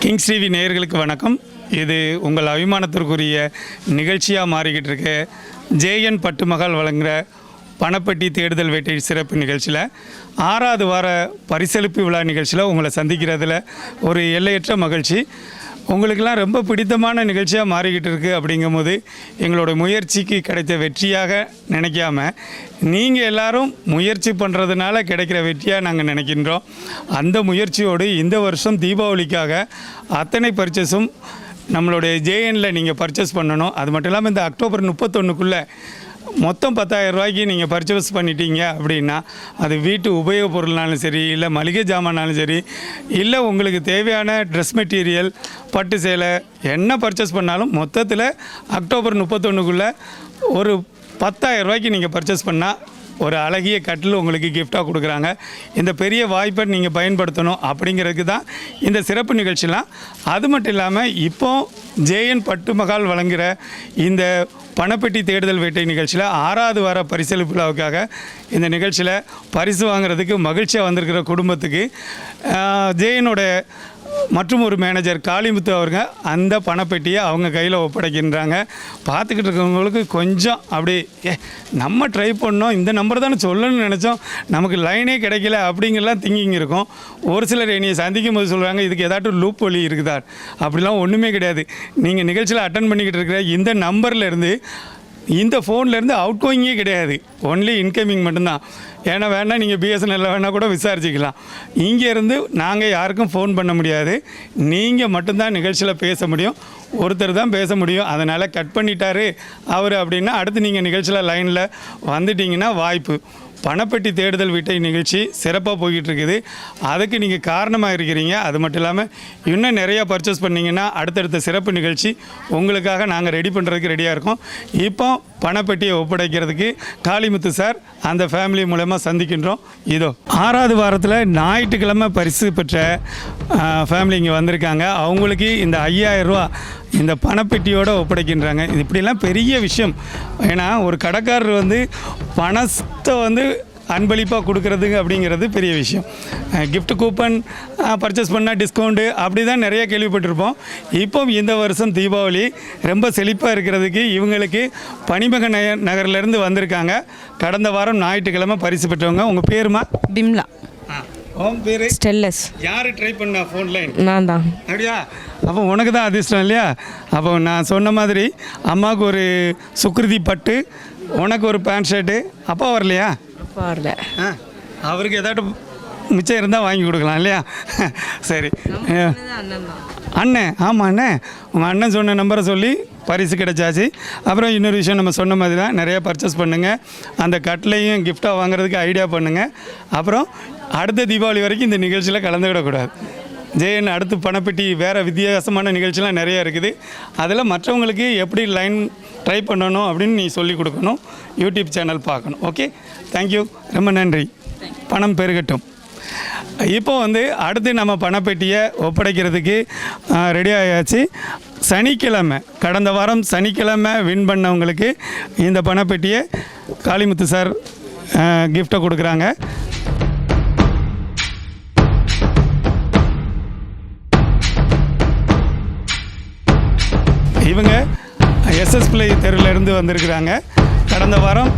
Kings TV நேயர்களுக்கு வணக்கம். இது உங்கள் அபிமானத்திற்குரிய நிகழ்ச்சியாக மாறிக்கிட்டு இருக்க ஜேஎன் பட்டுமகால் வழங்குகிற பணப்பட்டி தேடுதல் வேட்டை சிறப்பு நிகழ்ச்சியில் 6வது வார பரிசளிப்பு விழா நிகழ்ச்சியில் உங்களை சந்திக்கிறதுல ஒரு எல்லையற்ற மகிழ்ச்சி. உங்களுக்கெல்லாம் ரொம்ப பிடித்தமான நிகழ்ச்சியாக மாறிக்கிட்டு இருக்குது. அப்படிங்கும்போது எங்களோட முயற்சிக்கு கிடைத்த வெற்றியாக நினைக்காம நீங்கள் எல்லோரும் முயற்சி பண்ணுறதுனால கிடைக்கிற வெற்றியாக நாங்கள் நினைக்கின்றோம். அந்த முயற்சியோடு இந்த வருஷம் தீபாவளிக்காக அத்தனை பர்ச்சேஸும் நம்மளுடைய ஜேஎனில் நீங்கள் பர்ச்சேஸ் பண்ணணும். அது மட்டும் இல்லாமல் இந்த அக்டோபர் 31க்குள்ளே மொத்தம் 10,000 ரூபாய்க்கு நீங்கள் பர்ச்சேஸ் பண்ணிட்டீங்க அப்படின்னா அது வீட்டு உபயோகப் பொருள்னாலும் சரி, இல்லை மளிகை ஜாமான்னாலும் சரி, இல்லை உங்களுக்கு தேவையான ட்ரெஸ் மெட்டீரியல், பட்டு சேலை என்ன பர்ச்சேஸ் பண்ணாலும் மொத்தத்தில் அக்டோபர் 31க்குள்ளே ஒரு 10,000 ரூபாய்க்கு நீங்கள் பர்ச்சேஸ் பண்ணால் ஒரு அழகிய கட்டில் உங்களுக்கு கிஃப்டாக கொடுக்குறாங்க. இந்த பெரிய வாய்ப்பை நீங்கள் பயன்படுத்தணும் அப்படிங்கிறதுக்கு தான் இந்த சிறப்பு நிகழ்ச்சிலாம். அது மட்டும் இல்லாமல் இப்போ ஜேஎன் பட்டுமகால் வழங்குகிற இந்த பணப்பெட்டி தேடுதல் வேட்டை நிகழ்ச்சியில் 6வது வார பரிசளிப்பு விழாவுக்காக இந்த நிகழ்ச்சியில் பரிசு வாங்குறதுக்கு மகிழ்ச்சியாக வந்திருக்கிற குடும்பத்துக்கு ஜேஎனோட மற்றும் ஒரு மேனேஜர் காளிமுத்து அவங்க அந்த பணப்பெட்டியை அவங்க கையில் ஒப்படைக்கின்றாங்க. பார்த்துக்கிட்டு இருக்கவங்களுக்கு கொஞ்சம் அப்படி நம்ம ட்ரை பண்ணோம், இந்த நம்பர் தானே சொல்லணும்னு நினச்சோம், நமக்கு லைனே கிடைக்கல அப்படிங்கலாம் திங்கிங் இருக்கும். ஒரு சிலர் என்னையை சந்திக்கும் போது சொல்கிறாங்க, இதுக்கு ஏதாட்டும் லூப் வழி இருக்குதா? அப்படிலாம் ஒன்றுமே கிடையாது. நீங்கள் நிகழ்ச்சியில் அட்டன் பண்ணிக்கிட்டு இருக்கிற இந்த நம்பர்லேருந்து, இந்த ஃபோன்லேருந்து அவுட் கோயிங்கே கிடையாது, ஒன்லி இன்கமிங் மட்டும்தான். ஏன்னா வேணால் நீங்கள் பிஎஸ்என்எல்ல வேணால் கூட விசாரிச்சிக்கலாம். இங்கேருந்து நாங்கள் யாருக்கும் ஃபோன் பண்ண முடியாது, நீங்கள் மட்டும்தான் நிகழ்ச்சியில் பேச முடியும், ஒருத்தர் தான் பேச முடியும். அதனால் கட் பண்ணிட்டாரு அவர் அப்படின்னா அடுத்து நீங்கள் நிகழ்ச்சியில் லைனில் வந்துட்டிங்கன்னா வாய்ப்பு. பணப்பெட்டி தேடுதல் வீட்டை நிகழ்ச்சி சிறப்பாக போய்கிட்டு இருக்குது. அதுக்கு நீங்கள் காரணமாக இருக்கிறீங்க. அது மட்டும் இல்லாமல் இன்னும் நிறையா பர்ச்சேஸ் பண்ணிங்கன்னா அடுத்தடுத்த சிறப்பு நிகழ்ச்சி உங்களுக்காக நாங்கள் ரெடி பண்ணுறதுக்கு ரெடியாக இருக்கோம். இப்போ பணப்பெட்டியை ஒப்படைக்கிறதுக்கு காளிமுத்து சார் அந்த ஃபேமிலி மூலமாக சந்திக்கின்றோம். இதோ 6வது வாரத்தில் ஞாயிற்றுக்கிழமை பரிசு பெற்ற ஃபேமிலி இங்கே வந்திருக்காங்க. அவங்களுக்கு இந்த 5,000 ரூபா இந்த பணப்பெட்டியோடு ஒப்படைக்கின்றாங்க. இது இப்படிலாம் பெரிய விஷயம். ஏன்னா ஒரு கடைக்காரர் வந்து பணத்தை வந்து அன்பளிப்பாக கொடுக்கறதுக்கு அப்படிங்கிறது பெரிய விஷயம். கிஃப்ட் கூப்பன் பர்ச்சேஸ் பண்ணால் டிஸ்கவுண்ட்டு அப்படி தான் நிறைய கேள்விப்பட்டிருப்போம். இப்போ இந்த வருஷம் தீபாவளி ரொம்ப செழிப்பாக இருக்கிறதுக்கு இவங்களுக்கு பணிமக நகர்லேருந்து வந்திருக்காங்க. கடந்த வாரம் ஞாயிற்றுக்கிழமை பரிசு பெற்றவங்க. உங்கள் பேருமா? பிம்லா. உன் பேர்? ஸ்டெல்லஸ். யார் ட்ரை பண்ணா ஃபோன் லைன்? நான் தான். அப்படியா? அப்போ உனக்கு தான் அதிர்ஷ்டம் இல்லையா? அப்போ நான் சொன்ன மாதிரி அம்மாவுக்கு ஒரு சுக்ருதி பட்டு, உனக்கு ஒரு பேண்ட் ஷர்ட்டு. அப்பா வரலையா? அப்பா வரல. அவருக்கு ஏதாட்டும் மிச்சம் இருந்தால் வாங்கி கொடுக்கலாம் இல்லையா? சரி. அண்ணன், ஆமாம் அண்ணன், உங்கள் அண்ணன் சொன்ன நம்பரை சொல்லி பரிசு கிடைச்சாச்சு. அப்புறம் இன்னொரு விஷயம், நம்ம சொன்ன மாதிரி தான் நிறையா பர்ச்சேஸ் பண்ணுங்கள், அந்த கட்லையும் கிஃப்டாக வாங்குறதுக்கு ஐடியா பண்ணுங்கள். அப்புறம் அடுத்த தீபாவளி வரைக்கும் இந்த நிகழ்ச்சியில் கலந்துவிடக்கூடாது. ஜேஎன் அடுத்து பணப்பெட்டி வேறு வித்தியாசமான நிகழ்ச்சிலாம் நிறையா இருக்குது. அதில் மற்றவங்களுக்கு எப்படி லைன் ட்ரை பண்ணணும் அப்படின்னு நீ சொல்லிக் கொடுக்கணும், யூடியூப் சேனல் பார்க்கணும். ஓகே, தேங்க்யூ, ரொம்ப நன்றி. பணம் பெருகட்டும். இப்போ வந்து அடுத்து நம்ம பணப்பெட்டியை ஒப்படைக்கிறதுக்கு ரெடி ஆயாச்சு. சனிக்கிழமை, கடந்த வாரம் சனிக்கிழமை வின் பண்ணவங்களுக்கு இந்த பணப்பெட்டியை காளிமுத்து சார் கிஃப்டை கொடுக்குறாங்க. இவங்க எஸ்எஸ் பிள்ளை தெருவிலேருந்து வந்திருக்கிறாங்க. கடந்த வாரம்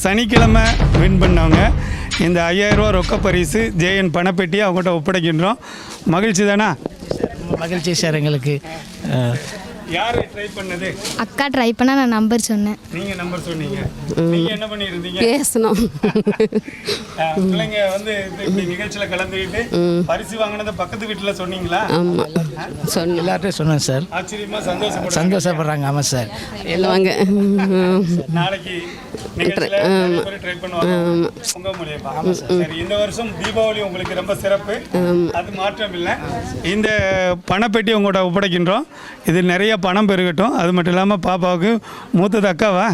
சனிக்கிழமை வின் பண்ணவங்க. இந்த 5,000 ரூபா ரொக்க பரிசு ஜேஎன் பணப்பெட்டியை அவங்கள்ட்ட ஒப்படைக்கின்றோம். மகிழ்ச்சி தானா? மகிழ்ச்சி சார் எங்களுக்கு. யார் ட்ரை பண்ணது? அக்கா ட்ரை பண்ணா நான் நம்பர் சொன்னேன். நீங்க நம்பர் சொன்னீங்க. நீங்க என்ன பண்ணிருந்தீங்க? பேசணும். பிள்ளைங்க வந்து இந்த நிகழ்ச்சியில கலந்துக்கிட்டு பரிசு வாங்கினத பக்கத்து வீட்டுல சொன்னீங்களா? ஆமா சொன்ன எல்லார்ட்டையும் சொன்னேன் சார். ஆச்சரியமா சந்தோஷப்படுறாங்க. ஆமாம் சார். எல்லாங்க நாளைக்கு நிகழ்ச்சியில ட்ரை பண்ணுவாங்க உங்க மூலியமா. சரி, இந்த வருஷம் தீபாவளி உங்களுக்கு ரொம்ப சிறப்பு, அது மாற்றம் இல்லை. இந்த பணப்பெட்டி உங்கள்கிட்ட ஒப்படைக்கின்றோம். இது நிறைய பணம் பெருகட்டும். அது மட்டும் இல்லாமல் பாப்பாவுக்கு மூத்தது அக்காவா,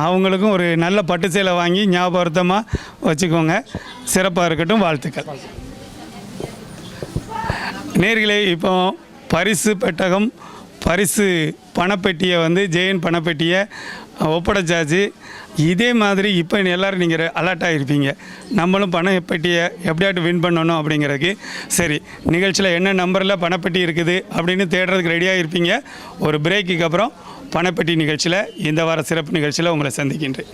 அவங்களுக்கும் ஒரு நல்ல பட்டு சேலை வாங்கி ஞாபகார்த்தமாக வச்சுக்கோங்க. சிறப்பாக இருக்கட்டும், வாழ்த்துக்கள். நேர்களே, இப்போ பரிசு பெட்டகம், பரிசு பணப்பெட்டியை வந்து ஜேஎன் பணப்பெட்டியை ஒப்படைச்சாச்சு. இதே மாதிரி இப்போ எல்லோரும் நீங்கள் அலர்ட் ஆகிருப்பீங்க, நம்மளும் பணப்பெட்டியை எப்படியாட்டு வின் பண்ணணும் அப்படிங்கிறதுக்கு. சரி, நிகழ்ச்சியில் என்ன நம்பரில் பணப்பெட்டி இருக்குது அப்படின்னு தேடுறதுக்கு ரெடியாக இருப்பீங்க. ஒரு பிரேக்குக்கு அப்புறம் பணப்பெட்டி நிகழ்ச்சியில், இந்த வார சிறப்பு நிகழ்ச்சியில் உங்களை சந்திக்கின்றேன்.